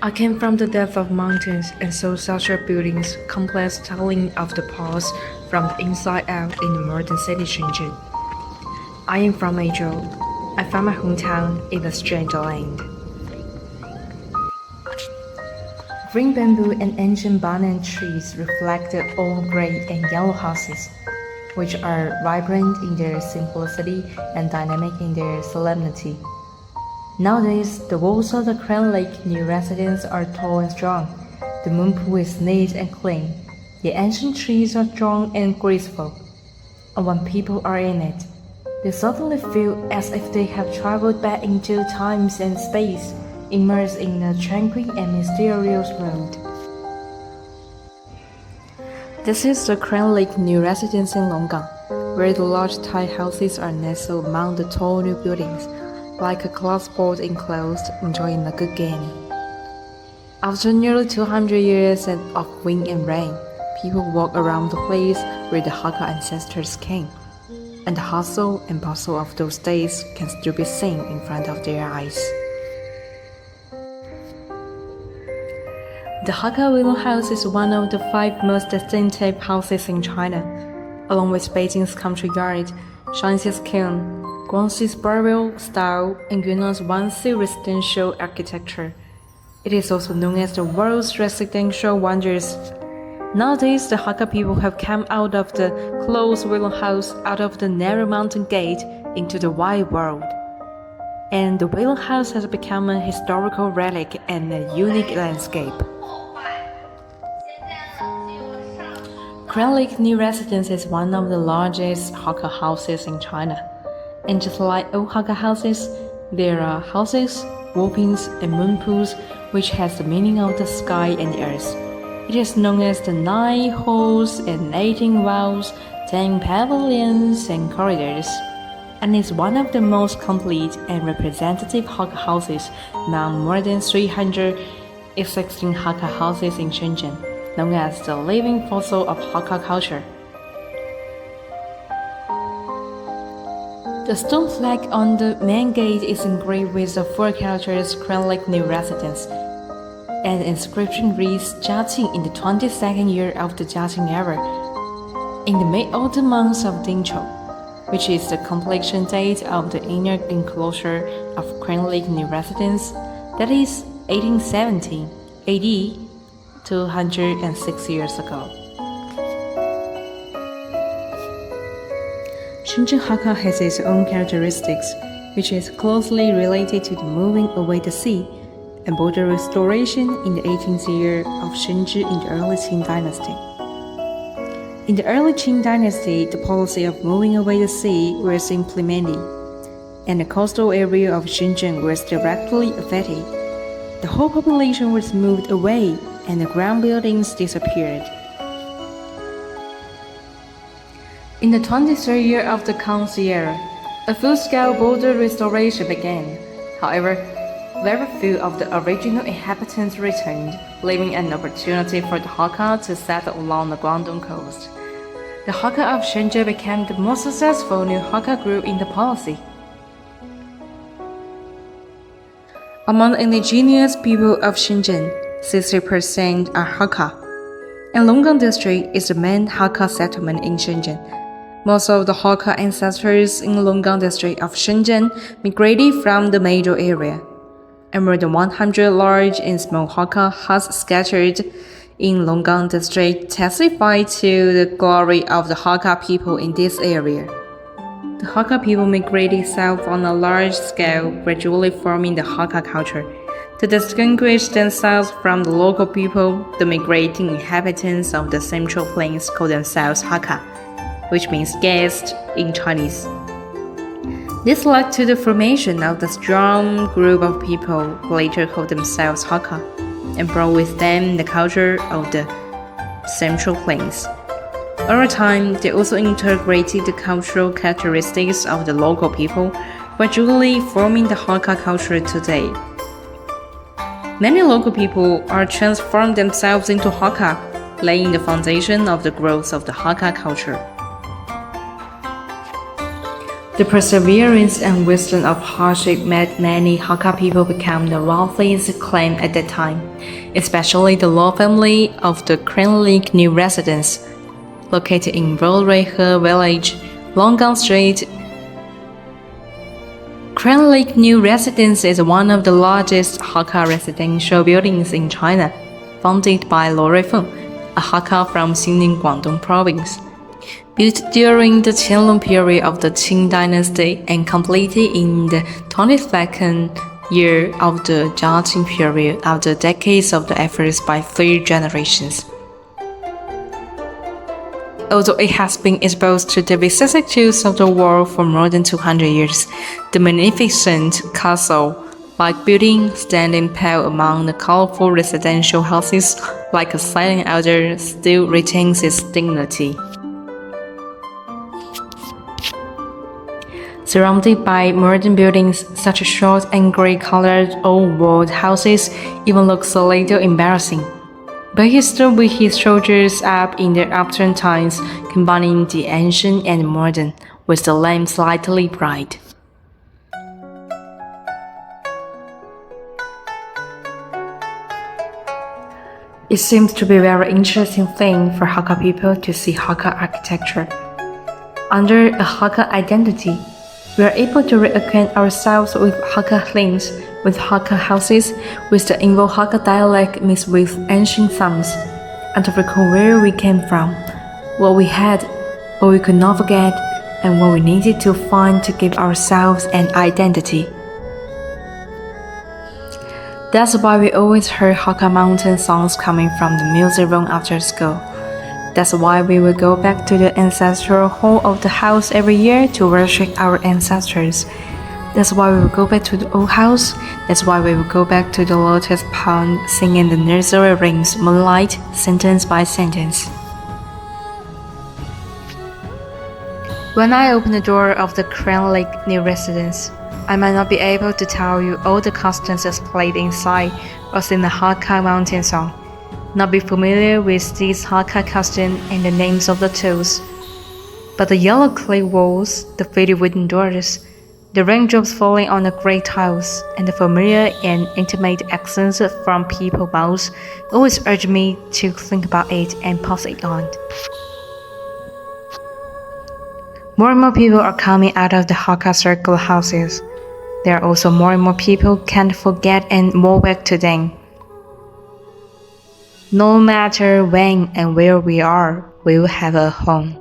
I came from the depth of mountains and saw social buildings, complex telling of the past from the inside out in the modern city Shenzhen. I am from Azhou. I found my hometown in a strange land. Green bamboo and ancient banyan trees reflect the old gray and yellow houses, which are vibrant in their simplicity and dynamic in their solemnity. Nowadays, the walls of the Hehu New Residence are tall and strong. The moon pool is neat and clean. The ancient trees are strong and graceful. And when people are in it, they suddenly feel as if they have traveled back into time and space, immersed in a tranquil and mysterious world. This is the Hehu New Residence in Longgang, where the large Thai houses are nestled among the tall new buildings, like a glass board enclosed, enjoying a good game. After nearly 200 years of wind and rain, people walk around the place where the Hakka ancestors came, and the hustle and bustle of those days can still be seen in front of their eyes. The Hakka Willow House is one of the 5 most distinctive houses in China, along with Beijing's Country Yard, Shanxi's Kiln, Guangxi's burial style, and Yunnan's Wanxi residential architecture. It is also known as the world's residential wonders. Nowadays, the Hakka people have come out of the closed willow house, out of the narrow mountain gate, into the wide world. And the willow house has become a historical relic and a unique landscape. Hehu New Residence is one of the largest Hakka houses in China. And just like old Hakka houses, there are houses, whoppings, and moon pools, which has the meaning of the sky and the earth. It is known as the 9 halls and 18 walls, 10 pavilions and corridors, and is one of the most complete and representative Hakka houses among more than 300 existing Hakka houses in Shenzhen, known as the living fossil of Hakka culture. The stone flag on the main gate is engraved with the 4 characters Hehu New Residence, and the inscription reads Jiaqing in the 22nd year of the Jiaqing era, in the mid-autumn months of Dingzhou, which is the completion date of the inner enclosure of Hehu New Residence, that is 1817 AD, 206 years ago. Shenzhen Hakka has its own characteristics, which is closely related to the moving away the sea and border restoration in the 18th year of Shenzhen in the early Qing dynasty. In the early Qing dynasty, the policy of moving away the sea was implemented, and the coastal area of Shenzhen was directly affected. The whole population was moved away, and the ground buildings disappeared. In the 23rd year of the Kangxi era, a full-scale border restoration began. However, very few of the original inhabitants returned, leaving an opportunity for the Hakka to settle along the Guangdong coast. The Hakka of Shenzhen became the most successful new Hakka group in the policy. Among the indigenous people of Shenzhen, 60% are Hakka, and Longgang district is the main Hakka settlement in Shenzhen. Most of the Hakka ancestors in Longgang district of Shenzhen migrated from the major area, and more than 100 large and small Hakka huts scattered in Longgang district testify to the glory of the Hakka people in this area. The Hakka people migrated south on a large scale, gradually forming the Hakka culture. To distinguish themselves from the local people, the migrating inhabitants of the Central Plains call themselves Hakka, which means guest in Chinese. This led to the formation of the strong group of people who later called themselves Hakka, and brought with them the culture of the Central Plains. Over time, they also integrated the cultural characteristics of the local people, gradually forming the Hakka culture today. Many local people are transformed themselves into Hakka, laying the foundation of the growth of the Hakka culture. The perseverance and wisdom of hardship made many Hakka people become the wealthiest clan at that time, especially the Law family of the Hehu New Residence, located in Hehu Village, Longgang Street. Hehu New Residence is one of the largest Hakka residential buildings in China, founded by Lo Ruifeng, a Hakka from Xining, Guangdong Province. Built during the Qianlong period of the Qing dynasty and completed in the 22nd year of the Jiaqing period after decades of the efforts by 3 generations. Although it has been exposed to the vicissitudes of the world for more than 200 years, the magnificent castle-like building, standing pale among the colorful residential houses like a silent elder, still retains its dignity. Surrounded by modern buildings, such short and gray-colored old-world houses even looks a little embarrassing. But he stood with his shoulders up in the upturned times, combining the ancient and modern, with the lamp slightly bright. It seems to be a very interesting thing for Hakka people to see Hakka architecture. Under a Hakka identity, we are able to reacquaint ourselves with Hakka things, with Hakka houses, with the involved Hakka dialect mixed with ancient sounds, and to recall where we came from, what we had, what we could not forget, and what we needed to find to give ourselves an identity. That's why we always heard Hakka mountain songs coming from the music room after school. That's why we will go back to the ancestral hall of the house every year to worship our ancestors. That's why we will go back to the old house. That's why we will go back to the lotus pond singing the nursery rhymes, moonlight, sentence by sentence. When I open the door of the Hehu New Residence, I might not be able to tell you all the customs displayed inside or sing the Hakka mountain song, not be familiar with these Hakka customs and the names of the tools. But the yellow clay walls, the faded wooden doors, the raindrops falling on the gray tiles, and the familiar and intimate accents from people's mouths always urge me to think about it and pass it on. More and more people are coming out of the Hakka circle houses. There are also more and more people can't forget and move back to them. No matter when and where we are, we will have a home.